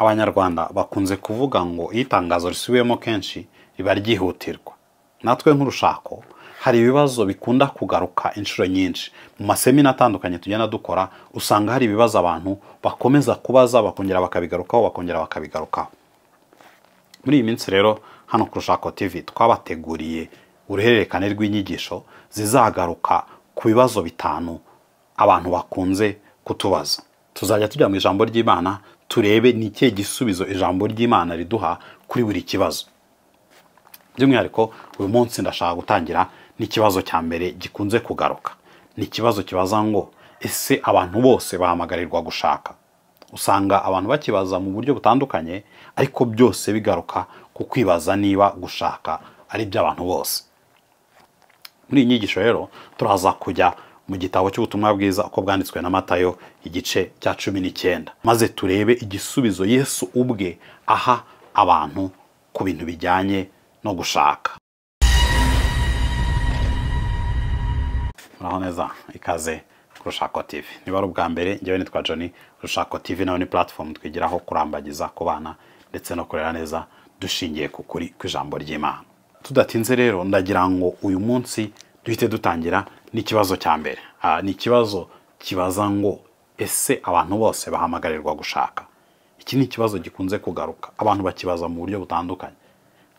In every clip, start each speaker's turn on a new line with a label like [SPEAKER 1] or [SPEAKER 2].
[SPEAKER 1] Abanyarwanda bakunze kuvuga ngo iyo itangazo risubiyemo kenshi riba ryihutirwa. Natwe nk'urushako hari ibibazo bikunda kugaruka inshuro nyinshi. Mu masemina atandukanye tugenda dukora usanga hari ibibazo abantu bakomeza kubaza bakongera bakabigarukaho. Muri iyi minsi rero hano ku Rushako TV twabateguriye uruhererekane rw'inyigisho zizagaruka ku bibazo bitanu abantu bakunze kutubaza. Tuzajya tujya mu ijambo ry'Imana turebe ni ikihe gisubizo ijambo ry'Imana riduha kuri buri kibazo. By'umwihariko uyu munsi ndashaka gutangira n'ikibazo cya mbere gikunze kugaruka. Ni ikibazo kibaza ngo ese abantu bose bahamagarirwa gushaka? Usanga abantu bakibaza mu buryo butandukanye ariko byose bigaruka ku kwibaza niba gushaka ari iby'abantu bose. Muri iyi nyigisho rero turaza kujya mu gitabo cy'ubutumwa bwiza uko bwanditswe na Matayo igice cya 19 maze turebe igisubizo Yesu ubwe aha abantu ku bintu bijyanye no gushaka. Muraho neza, ikaze ku Rushako TV. Niba ari ubwa mbere njyewe nitwa Johnny. Rushako TV nayo ni platform twigiraho kurambagiza ku bana ndetse no kurera neza dushingiye ku kuri kw'ijambo ry'Imana. Tudatinze rero ndagira ngo uyu munsi duhite dutangira n'ikibazo cya mbere. Ni ikibazo kibaza ngo ese abantu bose bahamagarirwa gushaka? Iki ni ikibazo gikunze kugaruka. Abantu bakibaza mu buryo butandukanye.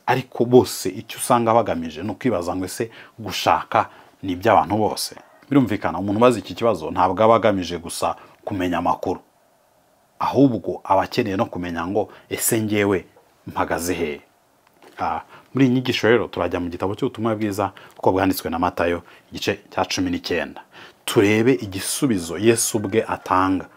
[SPEAKER 1] Ariko bose icyo usanga bagamije no kwibaza ngo ese gushaka ni iby'abantu bose. Birumvikana umuntu ubaza iki kibazo ntabwo aba agamije gusa kumenya amakuru. Ahubwo abakeneye no kumenya ngo ese ngewe mpagaze he. Muri iyi nyigisho rero turajya mu gitabo cy'ubutumwa bwiza uko bwanditswe na Matayo igice cya 19 turebe igisubizo Yesu ubwe atanga.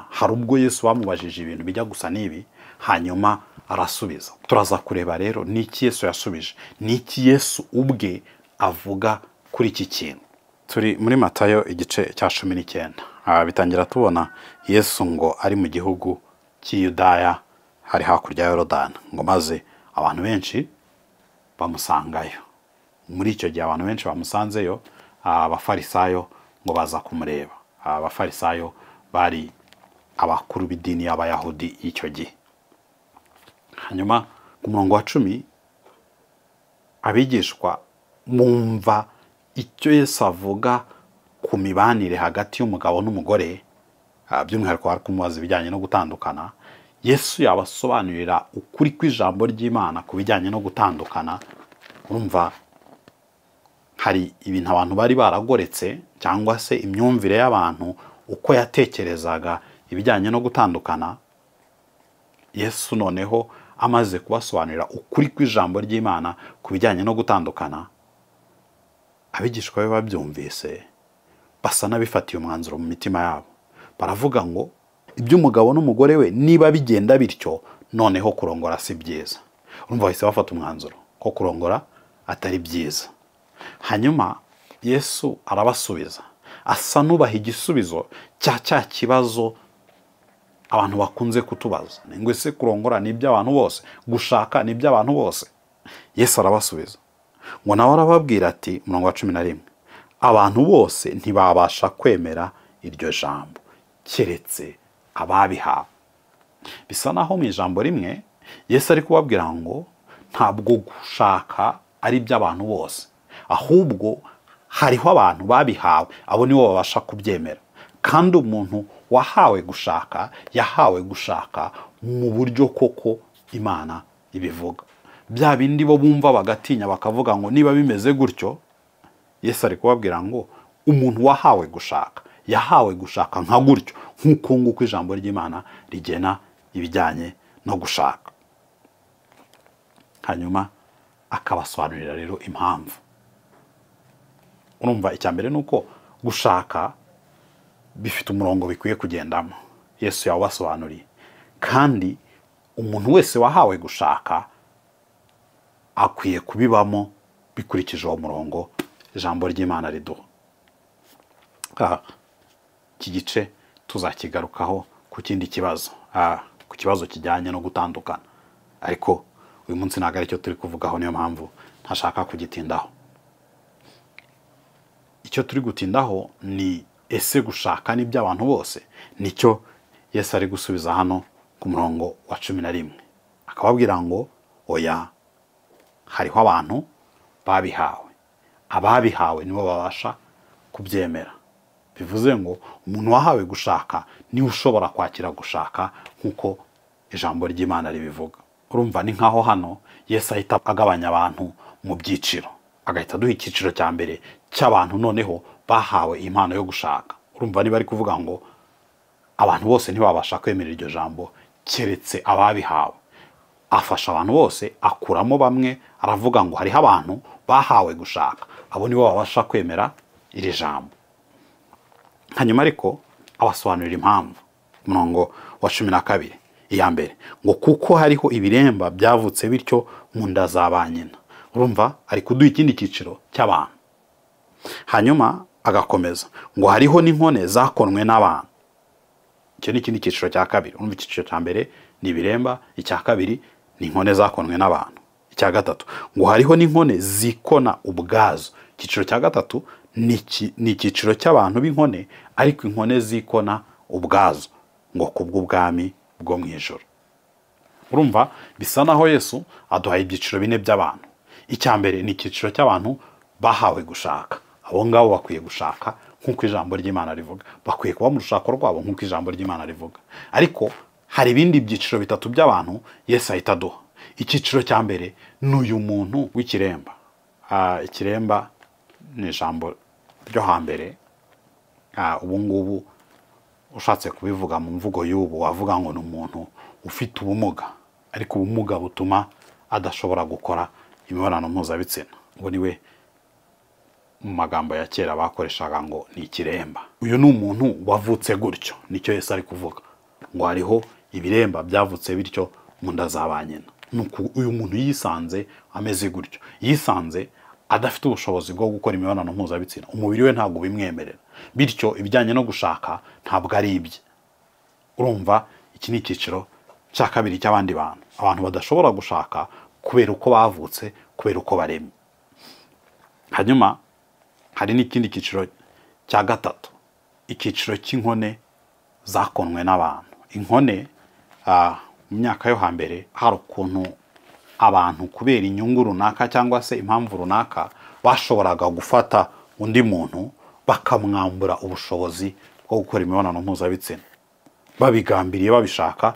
[SPEAKER 1] Hari ubwo Yesu bamubajije ibintu bijya gusa n'ibi hanyuma arasubiza. Turaza kureba rero ni iki Yesu yasubije, ni iki Yesu ubwe avuga kuri iki kintu. Turi muri Matayo igice cya 19. Bitangira tubona Yesu ngo ari mu gihugu cy'Iyudaya hari hakurya ya Yorodani, ngo maze abantu benshi bamusangayo. Muri icyo gihe abantu benshi bamusanzeyo, abafarisayo ngo baza kumureba. Abafarisayo bari abakuru b'idini y'Abayahudi y'icyo gihe. Hanyuma ku murongo wa 10 abigishwa mumva icyo Yesu avuga ku mibanire hagati y'umugabo n'umugore, by'umwihariko bari kumubaza ibijyanye no gutandukana. Yesu yabasobanurira ukuri kw'ijambo ry'Imana ku bijyanye no gutandukana. Urumva hari ibintu abantu bari baragoretse cyangwa se imyumvire y'abantu uko yatekerezaga ibijyanye no gutandukana. Yesu noneho amaze kubasobanurira ukuri kw'ijambo ry'Imana ku bijyanye no gutandukana, abigishwa be babyumvise basa n'abifatiye umwanzuro mu mitima yabo. Baravuga ngo iby'umugabo n'umugore we niba bigenda bityo noneho kurongora si byiza. Urumva bahise bafata umwanzuro ko kurongora atari byiza. Hanyuma Yesu arabasubiza asa nubaha igisubizo cya kibazo abantu bakunze kutubaza, ngo ese kurongora ni iby'abantu bose, gushaka ni iby'abantu bose? Yesu arabasubiza ngo nawe arababwira ati murongo wa 11, abantu bose ntibabasha kwemera iryo jambo keretse ababihawe. Bisa naho mu ijambo rimwe Yesu ari kubabwira ngo ntabwo gushaka ari iby'abantu bose, ahubwo hariho abantu babihawe, abo nibo babasha kubyemera. Kandi umuntu wahawe gushaka yahawe gushaka mu buryo koko Imana ibivuga. Bya bindi bo bumva bagatinya bakavuga ngo niba bimeze gutyo, Yesu ari kubabwira ngo umuntu wahawe gushaka yahawe gushaka nka gutyo, nk'uko nguko ijambo ry'Imana rigena ibijyanye no gushaka. Hanyuma akabasobanurira rero impamvu. Urumva icya mbere nuko gushaka bifite umurongo bikwiye kugendamo. Yesu yawasobanuriye. Kandi umuntu wese wahawe gushaka akwiye kubibamo bikurikije uwo murongo ijambo ry'Imana riduha. Iki gice tuzakigarukaho ku kindi kibazo, ku kibazo kijyanye no gutandukana. Ariko uyu munsi ntabwo aricyo turi kuvugaho, niyo mpamvu ntashaka kugitindaho. Icyo turi gutindaho ni ese gushaka ni iby'abantu bose? Nicyo Yesu ari gusubiza hano ku murongo wa 11 akababwira ngo oya, hariho abantu babihawe, ababihawe nibo babasha kubyemera. Bivuze ngo umuntu wahawe gushaka niwe ushobora kwakira gushaka nk'uko ijambo ry'Imana ribivuga. Urumva ni nkaho hano Yesu ahita agabanya abantu mu byiciro, agahita duha icyiciro cya mbere cy'abantu noneho bahawe impano yo gushaka. Urumva niba ari kuvuga ngo abantu bose ntibabasha kwemera iryo jambo keretse ababihawe. Afasha abantu bose, akuramo bamwe, aravuga ngo hariho abantu bahawe gushaka, abo nibo babasha kwemera iri jambo. Hanyuma ariko abasobanurira impamvu. Umurongo wa 12 iya mbere ngo kuko hariho ibiremba byavutse bityo mu nda za ba nyina. Urumva ari kuduha ikindi cyiciro cy'abantu. Hanyuma agakomeza ngo hariho n'inkone zakonwe n'abantu. Icyo ni ikindi cyiciro cya kabiri. Urumva icyiciro cya mbere ni ibiremba, icya kabiri ni inkone zakonwe n'abantu, icya gatatu ngo hariho n'inkone zikona ubwazo. Icyiciro cya gatatu ni icyiciro cy'abantu b'inkone, ariko inkone zikona ubwazo ngo kubw'ubwami bwo mu ijuru. Urumva bisa naho Yesu aduhaye ibyiciro bine by'abantu. Icya mbere ni icyiciro cy'abantu bahawe gushaka. Abo ngabo bakwiye gushaka nk'uko ijambo ry'Imana rivuga, bakwiye kuba mu rushako rwabo nk'uko ijambo ry'Imana rivuga. Ariko hari ibindi byiciro bitatu by'abantu Yesu ahita aduha. Icyiciro cya mbere ni uyu muntu w'ikiremba. Ikiremba ni ijambo ryo hambere. Ubu ngubu ushatse kubivuga mu mvugo y'ubu wavuga ngo ni umuntu ufite ubumuga, ariko ubumuga butuma adashobora gukora imibonano mpuzabitsina. Ubu niwe mu magambo ya kera bakoreshaga ngo ni ikiremba. Uyu ni umuntu wavutse gutyo, nicyo Yesu ari kuvuga ngo hariho ibiremba byavutse bityo mu nda za ba nyina. Uyu muntu yisanze ameze gutyo, yisanze adafite ubushobozi bwo gukora imibonano mpuzabitsina, umubiri we ntabwo bimwemerera, bityo ibijyanye no gushaka ntabwo ari ibye. Urumva iki ni icyiciro cya kabiri cy'abandi bantu, abantu badashobora gushaka kubera uko bavutse, kubera uko baremye. Hanyuma hari n'ikindi cyiciro cya gatatu, icyiciro cy'inkone zakonwe n'abantu. Inkone mu myaka yo hambere hari ukuntu abantu kubera inyungu runaka cyangwa se impamvu runaka bashoboraga gufata undi muntu bakamwambura ubushobozi bwo gukora imibonano mpuzabitsina, babigambiriye babishaka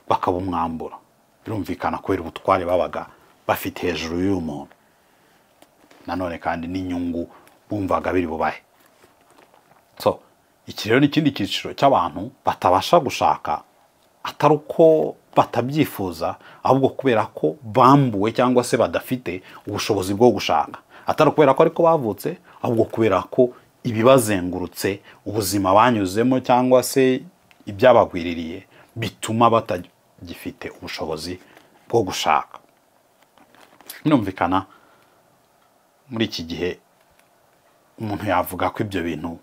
[SPEAKER 1] bakabumwambura. Birumvikana kubera ubutware babaga bafite hejuru y'uyu muntu, nanone kandi n'inyungu bumvaga biri bubahe. Iki rero ni ikindi cyiciro cy'abantu batabasha gushaka atari uko batabyifuza, ahubwo kubera ko bambuwe cyangwa se badafite ubushobozi bwo gushaka. Atari kubera ko ariko bavutse, ahubwo kubera ko ibibazengurutse, ubuzima banyuzemo cyangwa se ibyabagwiririye bituma batagifite ubushobozi bwo gushaka. Birumvikana muri iki gihe umuntu yavuga ko ibyo bintu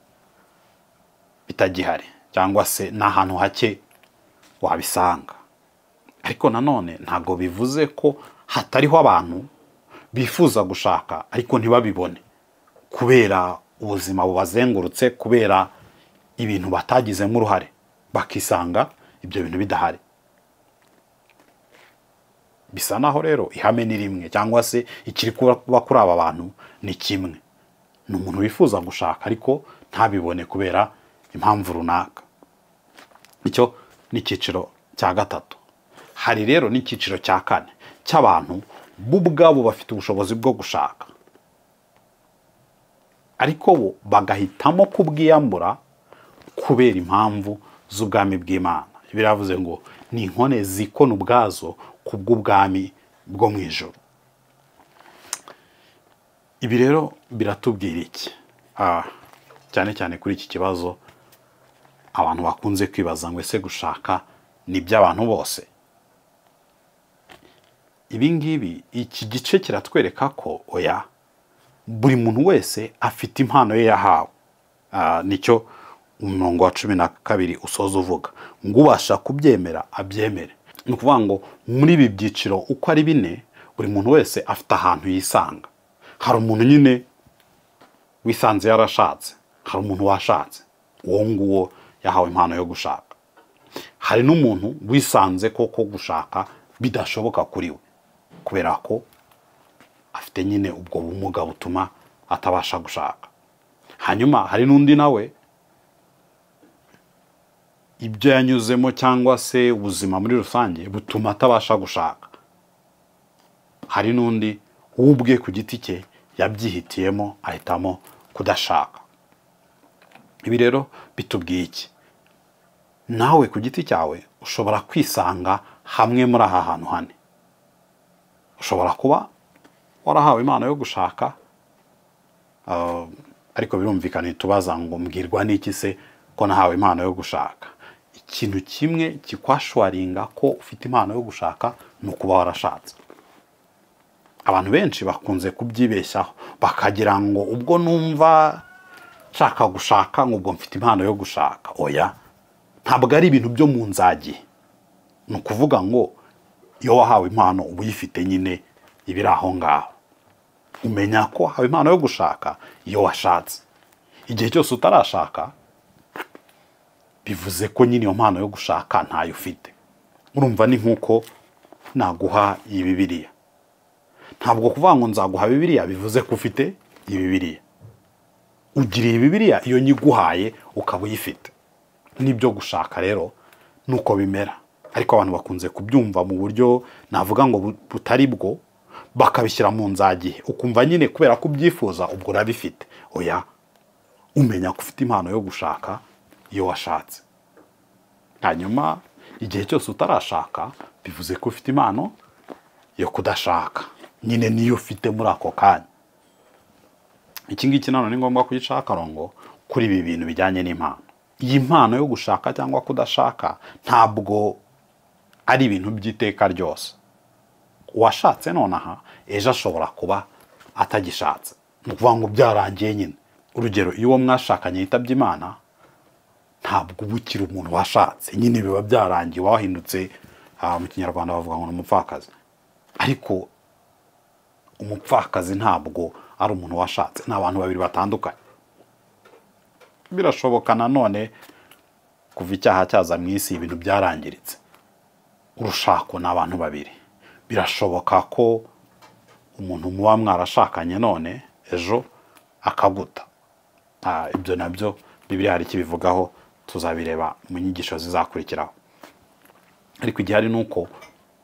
[SPEAKER 1] bitagihari cyangwa se n'ahantu hake wabisanga. Ariko nanone ntago bivuze ko hatariho abantu bifuza gushaka ariko ntibabibone kubera ubuzima bubazengurutse, kubera ibintu batagizemo uruhare, bakisanga ibyo bintu bidahari. Bisa naho rero ihame ni rimwe, cyangwa se ikiri kuba kuri aba bantu ni kimwe. Ni umuntu wifuza gushaka ariko ntabibone kubera impamvu runaka. Icyo ni icyiciro cya gatatu. Hari rero n'icyiciro cya kane cy'abantu bo ubwabo bafite ubushobozi bwo gushaka, ariko bo bagahitamo kubwiyambura kubera impamvu z'ubwami bw'Imana. Biravuze ngo ni inkone zikona ubwazo kubw'ubwami bwo mu ijuru. Ibi rero biratubwira iki? Cyane cyane kuri iki kibazo abantu bakunze kwibaza ngo ese gushaka ni iby'abantu bose? Ibi ngibi, iki gice kiratwereka ko oya, buri muntu wese afite impano ye yahawe. Nicyo umurongo wa 12 usoza uvuga ngo ubasha kubyemera abyemere. Ni ukuvuga ngo muri ibi byiciro uko ari bine, buri muntu wese afite ahantu yisanga. Hari umuntu nyine wisanze yarashatse, hari umuntu washatse, uwo nguwo yahawe impano yo gushaka. hari n'umuntu wisanze koko gushaka bidashoboka kuri we kubera ko afite nyine ubwo bumuga butuma atabasha gushaka. Hanyuma hari n'undi nawe ibyo yanyuzemo cyangwa se ubuzima muri rusange butuma atabasha gushaka. Hari n'undi ubwe ku giti cye yabyihitiyemo ahitamo kudashaka. Ibi rero bitubwiye iki? Nawe ku giti cyawe ushobora kwisanga hamwe muri aha hantu hane. Ushobora kuba warahawe impano yo gushaka, ariko birumvikana tubaza ngo mbwirwa n'iki se ko nahawe impano yo gushaka? Ikintu kimwe kikwashwaringa ko ufite impano yo gushaka ni ukuba warashatse. Abantu benshi bakunze kubyibeshyaho bakagira ngo ubwo numva nshaka gushaka ngo ubwo mfite impano yo gushaka. Oya, ntabwo ari ibintu byo mu nzagi. Ni ukuvuga ngo iyo wahawe impano uba uyifite nyine ibiri aho ngaho. Umenya ko wahawe impano yo gushaka iyo washatse. Igihe cyose utarashaka bivuze ko nyine iyo mpano yo gushaka ntayo ufite. Urumva ni nk'uko naguha iyi Bibiliya. Ntabwo kuvuga ngo nzaguha Bibiliya bivuze ko ufite iyi Bibiliya. Ugiriye Bibiliya iyo nyiguhaye ukaba uyifite. Nibyo gushaka rero nuko bimera. Ariko abantu bakunze kubyumva mu buryo navuga ngo butari bwo, bakabishyira mu nzagihe ukumva nyine kubera ko ubyifuza ubwo urabifite. Oya, umenya ko ufite impano yo gushaka iyo washatse. Hanyuma igihe cyose utarashaka bivuze ko ufite impano yo kudashaka. Nyine niyo ufite muri ako kanya. Iki ngiki nano ni ngombwa kugica akarongo kuri ibi bintu bijyanye n'impano. Iyi mpano yo gushaka cyangwa kudashaka ntabwo ari ibintu by'iteka ryose. Uwashatse nonaha ejo ashobora kuba atagishatse. Ni ukuvuga ngo byarangiye nyine. Urugero, iyo uwo mwashakanye yitabye Imana ntabwo uba ukiri umuntu washatse. Nyine biba byarangiye, wahindutse mu Kinyarwanda bavuga ngo ni umupfakazi. Ariko umupfakazi ntabwo ari umuntu washatse. Ni abantu babiri batandukanye. Birashoboka nanone kuva icyaha cyaza mu isi ibintu byarangiritse. Urushako ni abantu babiri. Birashoboka ko umuntu muba mwarashakanye none ejo akaguta. Ibyo nabyo Bibiliya hari ikibivugaho, tuzabireba mu nyigisho zizakurikiraho. Ariko igihari nuko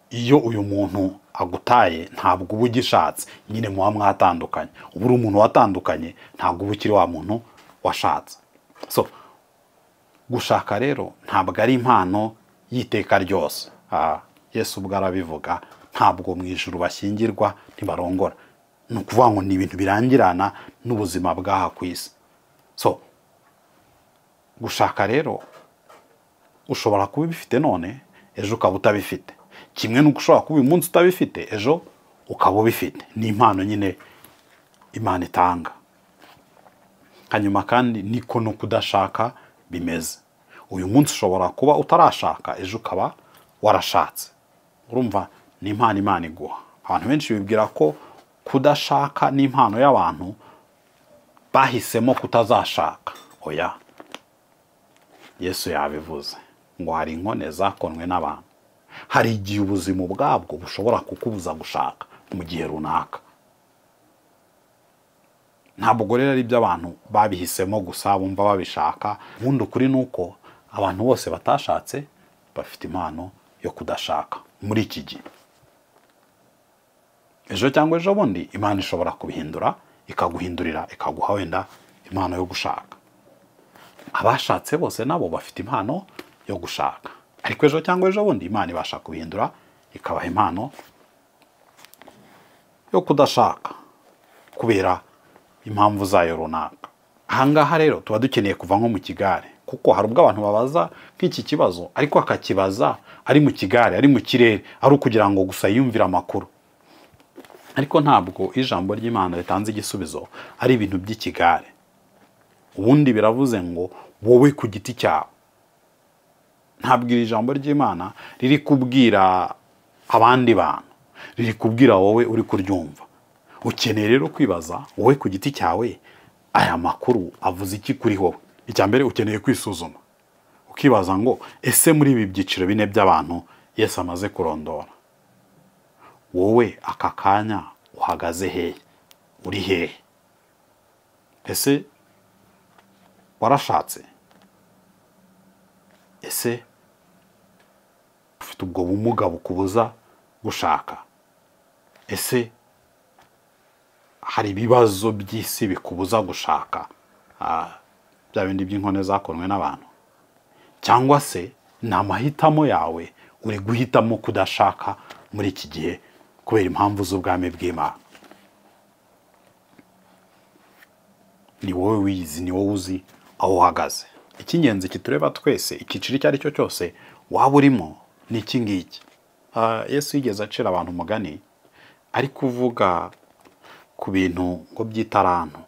[SPEAKER 1] iyo uyu muntu agutaye ntabwo uba ugishatse. Nyine muba mwatandukanye. Ubu uri umuntu watandukanye, ntabwo uba ukiri wa muntu washatse. So gushaka rero ntabwo ari impano y'iteka ryose. Yesu ubwo arabivuga, ntabwo mu ijuru bashyingirwa ntibarongora. Ni ukuvuga ngo ni ibintu birangirana n'ubuzima bw'aha ku isi. So gushaka rero ushobora kuba ubifite none ejo ukaba utabifite. Kimwe nuko ushobora kuba uyu munsi utabifite ejo ukaba ubifite. Ni impano nyine Imana itanga. Hanyuma kandi niko no kudashaka bimeze. Uyu munsi ushobora kuba utarashaka ejo ukaba warashatse. Urumva ni impano Imana iguha. Abantu benshi bibwira ko kudashaka ni impano y'abantu bahisemo kutazashaka. Oya, Yesu yabivuze ngo hari inkone zakonwe n'abantu. Hari igihe ubuzima ubwabwo bushobora kukubuza gushaka mu gihe runaka. Ntabwo rero ari iby'abantu babihisemo gusa bumva babishaka. Ubundi ukuri ni uko abantu bose batashatse bafite impano yo kudashaka muri iki gihe. Ejo cyangwa ejo bundi Imana ishobora kubihindura, ikaguhindurira, ikaguha wenda impano yo gushaka. Abashatse bose nabo bafite impano yo gushaka. Ariko ejo cyangwa ejo bundi Imana ibasha kubihindura, ikabaha impano yo kudashaka kubera impamvu zayo runaka. Ahangaha rero tuba dukeneye kuva nko mu kigare, kuko hari ubwo abantu babaza nk'iki kibazo ariko akakibaza ari mu kigare, ari mu kirere, ari ukugira ngo gusa yumvire amakuru. Ariko ntabwo ijambo ry'Imana ritanze igisubizo ari ibintu by'ikigare. Ubundi biravuze ngo wowe ku giti cyawe. Ntabwo iri jambo ry'Imana riri kubwira abandi bantu, riri kubwira wowe uri kuryumva. Ukeneye rero kwibaza wowe ku giti cyawe aya makuru avuze iki kuri wowe. Icya mbere ukeneye kwisuzuma ukibaza ngo ese muri ibi byiciro bine by'abantu Yesu amaze kurondora, wowe aka kanya uhagaze hehe? Uri hehe? Ese warashatse? Ese ufite ubwo bumuga bukubuza gushaka? Ese hari ibibazo by'isi bikubuza gushaka, bya bindi by'inkone zakonwe n'abantu? Cyangwa se ni amahitamo yawe uri guhitamo kudashaka muri iki gihe kubera impamvu z'ubwami bw'Imana? Ni wowe wizi, ni wowe uzi aho uhagaze. Icy'ingenzi kitureba twese, icyiciro icyo ari cyo cyose waba urimo, ni iki ngiki. Yesu yigeze acira abantu umugani ari kuvuga ku bintu ngo by'itaranto.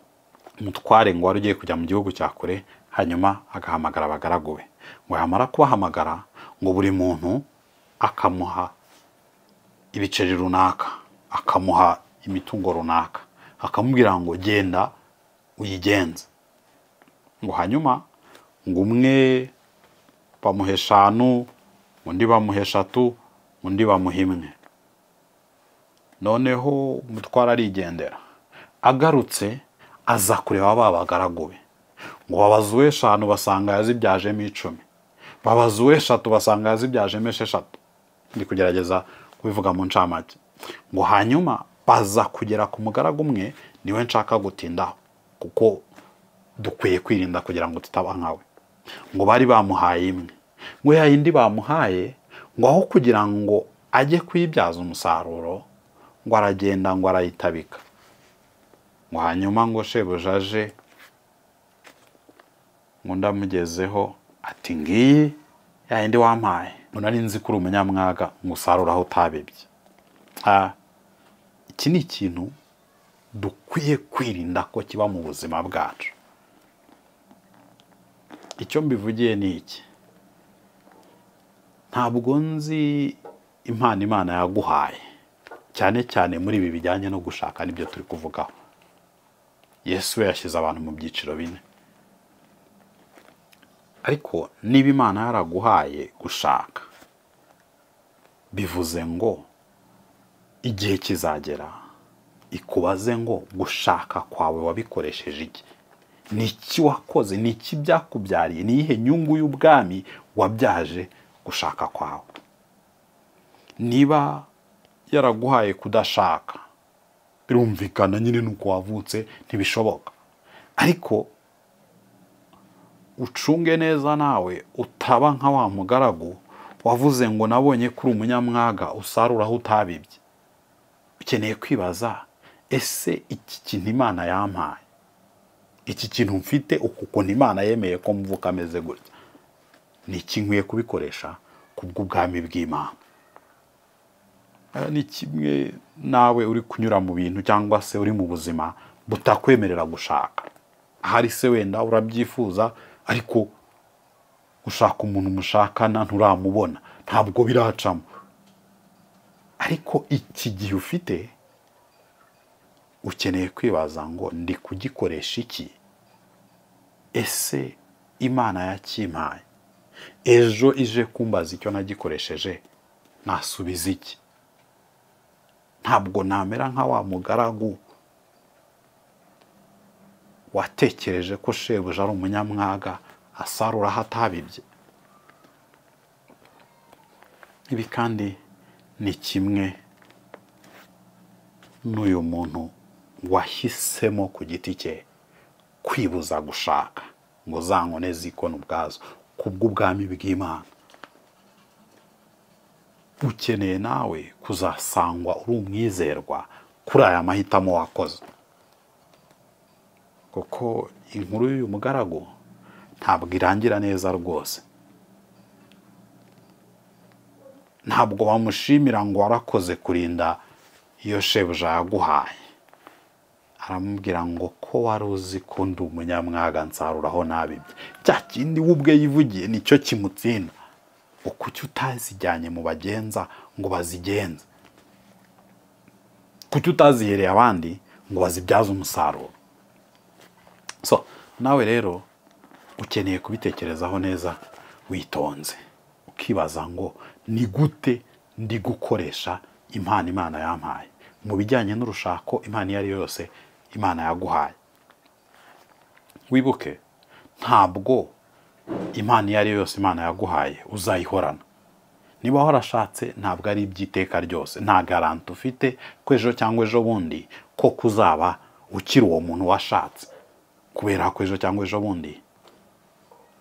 [SPEAKER 1] Umutware ngo wari ugiye kujya mu gihugu cya kure, hanyuma agahamagara abagaragu be, ngo yamara kubahamagara ngo buri muntu akamuha ibiceri runaka, akamuha imitungo runaka, akamubwira ngo genda uyigenze. Ngo hanyuma ngo umwe bamuhe 5, undi bamuhe 3, undi bamuhe 1. Noneho umutwara arigendera, agarutse aza kureba ba bagaragu be, ngo babaze uwe 5 basanga yazibyajemo 10, babaze uwe 3 basanga yazibyajemo 6. Ndi kugerageza kubivuga mu ncamake. Ngo hanyuma baza kugera ku mugaragu umwe, niwe nshaka gutindaho kuko dukwiye kwirinda kugira ngo tutaba nkawe. Ngo bari bamuhaye 1, ngo yayindi bamuhaye ngo aho kugira ngo ajye kwibyaza umusaruro, ngo aragenda ngo arayitabika. Ngo hanyuma ngo shebuja aje, ngo ndamugezeho ati ngiyi yayindi wampaye, ngo nari nzi kuri umunyamwaga ngo usarura aho utabibye. Iki ni ikintu dukwiye kwirinda ko kiba mu buzima bwacu. Icyo mbivugiye ni iki: ntabwo nzi impano Imana yaguhaye, cyane cyane muri ibi bijyanye no gushaka, nibyo turi kuvugaho. Yesu yashyize abantu mu byiciro bine, ariko niba Imana yaraguhaye gushaka, bivuze ngo igihe kizagera ikubaze ngo gushaka kwawe wabikoresheje iki? Ni iki wakoze? Ni iki byakubyariye? Ni iyihe nyungu y'ubwami wabyaje gushaka kwawe? Niba yaraguhaye kudashaka, birumvikana nyine nuko wavutse ntibishoboka, ariko ucunge neza nawe utaba nka wa mugaragu wavuze ngo nabonye kuri umunyamwaga usarura aho utabibye. Ukeneye kwibaza, ese iki kintu Imana yampaye, iki kintu mfite, ukuntu Imana yemeye ko mvuka ameze gutya, ni iki nkwiye kubikoresha kubw'ubwami bw'Imana? Ni kimwe nawe uri kunyura mu bintu cyangwa se uri mu buzima butakwemerera gushaka. Ahari se wenda urabyifuza, ariko ushaka umuntu mushakana nturamubona, ntabwo biracamo. Ariko iki gihe ufite, ukeneye kwibaza ngo ndi kugikoresha iki? Ese Imana yakimpaye ejo ije kumbaza icyo nagikoresheje, nasubiza iki? Ntabwo namera nka wa mugaragu watekereje ko shebuja ari umunyamwaga asarura aho atabibye. Ibi kandi ni kimwe n'uyu muntu wahisemo ku giti cye kwibuza gushaka ngo za nkone zikone ubwazo kubw'ubwami bw'Imana. Ukeneye nawe kuzasangwa uri umwizerwa kuri aya mahitamo wakoze, kuko inkuru y'uyu mugaragu ntabwo irangira neza rwose. Ntabwo bamushimira ngo warakoze kurinda iyo shebuja yaguhaye. Aramubwira ngo ko wari uzi ko ndi umunyamwaga nsarura aho nabibye. Cya kindi we ubwe yivugiye nicyo kimutsinda. Kuki utazijyanye mu bagenza ngo bazigenze? Kuki utazihereye abandi ngo bazibyaze umusaruro? Nawe rero ukeneye kubitekerezaho neza, witonze ukibaza ngo ni gute ndi gukoresha impano Imana yampaye mu bijyanye n'urushako. Impano iyo ari yo yose Imana yaguhaye, wibuke ntabwo impano iyo ari yo yose Imana yaguhaye uzayihorana. Niba warashatse ntabwo ari iby'iteka ryose, nta garanti ufite ko ejo cyangwa ejo bundi ko kuzaba ukiri uwo muntu washatse, kubera ko ejo cyangwa ejo bundi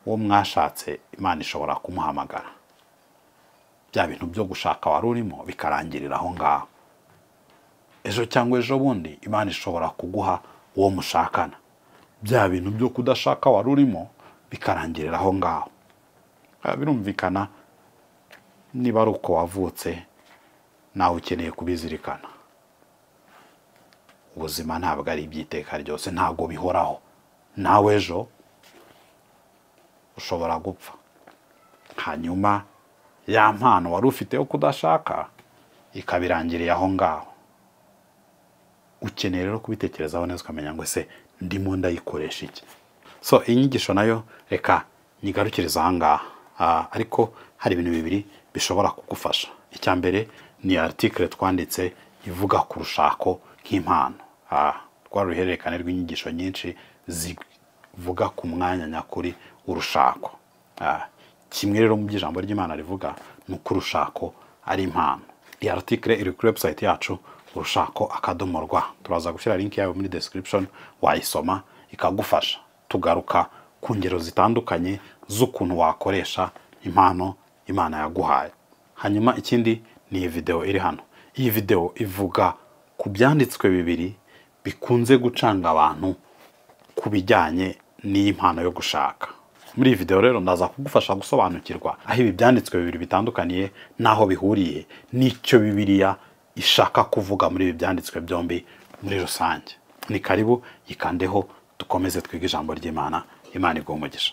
[SPEAKER 1] uwo mwashatse Imana ishobora kumuhamagara. Bya bintu byo gushaka wari urimo bikarangirira aho ngaho. Ejo cyangwa ejo bundi Imana ishobora kuguha uwo mushakana. Bya bintu byo kudashaka wari urimo bikarangirira aho ngaho. Birumvikana niba ari uko wavutse nawe ukeneye kubizirikana. Ubuzima ntabwo ari iby'iteka ryose, ntabwo bihoraho. Nawe ejo ushobora gupfa, hanyuma ya mpano wari ufite yo kudashaka ikabirangiriye aho ngaho. Ukeneye rero kubitekerezaho neza ukamenya ngo ese ndimo ndayikoresha iki. So iyi nyigisho nayo reka nyigarukiriza aha ngaha, ariko hari ibintu bibiri bishobora kugufasha. Icya mbere ni article twanditse ivuga ku rushako nk'impano. Rwaruhererekane rw'inyigisho nyinshi zivuga ku mwanya nyakuri urushako. Kimwe rero mu by'ijambo ry'Imana rivuga ni uko urushako ari impano. Iyi article iri kuri website yacu urushako.rw. Turaza gushyira link yayo muri description, wayisoma ikagufasha. Tugaruka ku ngero zitandukanye z'ukuntu wakoresha impano Imana yaguhaye. Hanyuma ikindi ni iyi video iri hano. Iyi video ivuga ku byanditswe bibiri bikunze gucanga abantu ku bijyanye n'iyi mpano yo gushaka. Muri iyi video rero ndaza kugufasha gusobanukirwa aho ibi byanditswe bibiri bitandukaniye n'aho bihuriye n'icyo Bibiliya ishaka kuvuga muri ibi byanditswe byombi muri rusange. Ni karibu yikandeho dukomeze twiga ijambo ry'Imana. Imana iguhe umugisha.